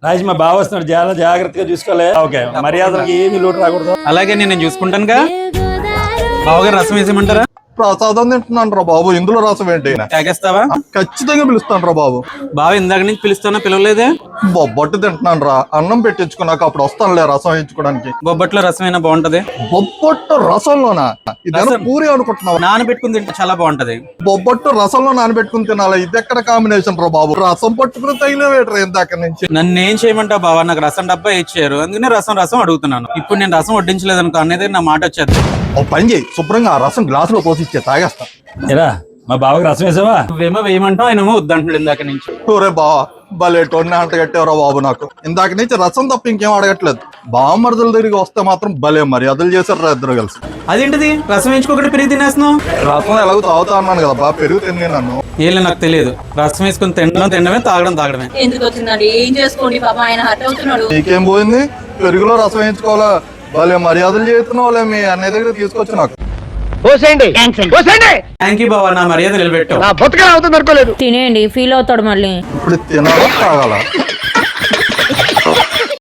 రాజు మా బావ వస్తున్నాడు, చాలా జాగ్రత్తగా చూసుకోలే. ఓకే, మర్యాదలకి ఏమి లోటు రాకూడదు. అలాగే నేను చూసుకుంటానుగా. బావగారు రసం వేసేయమంటారా? ప్రసాదం తింటున్నాను రా బాబు, ఇందులో రసం ఏంటి? తాగేస్తావా? ఖచ్చితంగా పిలుస్తాను రా బాబు. బావ ఇందాక నుంచి పిలుస్తున్నా పిలవలేదే? బొబ్బట్టు తింటున్నాను రా, అన్నం పెట్టించుకున్నాక అప్పుడు వస్తానులే రసం వేయించుకోవడానికి. బొబ్బట్లో రసం అయినా బాగుంటది. బొబ్బట్టు రసంలోనా? ఇదేనా రసం. పూరి అనుకుంటున్నావా? నానబెట్టుకుని తింటే చాలా బాగుంటది. బొబ్బట్టు రసంలో నానబెట్టుకుని తినాలి, ఇది ఎక్కడ కాంబినేషన్ రా బాబు? రసం పట్టుకుని తగిలేవేట్రా ఇందాక నుంచి. నన్ను ఏం చేయమంటావు బావ? నాకు రసం డబ్బా ఇచ్చారు, అందుకనే రసం అడుగుతున్నాను. ఇప్పుడు నేను రసం వడ్డించలేదు అనుకో అనేది నా మాట వచ్చేది. ఓ పని చేయి, శుభ్రంగా ఆ రసం గ్లాసులో పోసి ఇచ్చే, తాగేస్తా. ఏరా మా బావకి రసం వేసావా? నువ్వేమో వేయమంటావు, ఆయనేమో వద్దంటున్నాడు ఇందాక నుంచి. ఒరే బావా, భలే టోన్ని అంట కట్టావురా బాబు. నాకు ఇందాక నుంచి రసం తప్ప ఇంకేం అడగట్లేదు. బావమరుదుల దగ్గరికి వస్తే మాత్రం భలే మర్యాదలు చేశారు ఇద్దరు కలిసి. అదేంటిది రసం వేయించుకోకుండా పెరిగి తినేస్తున్నావు? రసం ఎలాగో తాగుతా అన్నాను కదా బా, పెరుగు తిని నన్ను. ఏళ్ళు నాకు తెలియదు. రసం వేసుకుని తినడమే తాగడమే. ఎందుకు వచ్చిందండి? ఏం చేసుకోండి, పాప ఆయన హర్ట్ అవుతున్నాడు. నీకేం పోయింది? పెరుగులో రసం వేయించుకోవాలా? భలే మర్యాదలు చేస్తున్నావులే, మీ అన్నయ్య దగ్గర తీసుకొచ్చి నాకు. థ్యాంక్ యూ బావ, నా మర్యాద నిలబెట్టావు. తినేయండి, ఫీల్ అవుతాడు మళ్ళీ. ఇప్పుడు తినాలా తాగాల?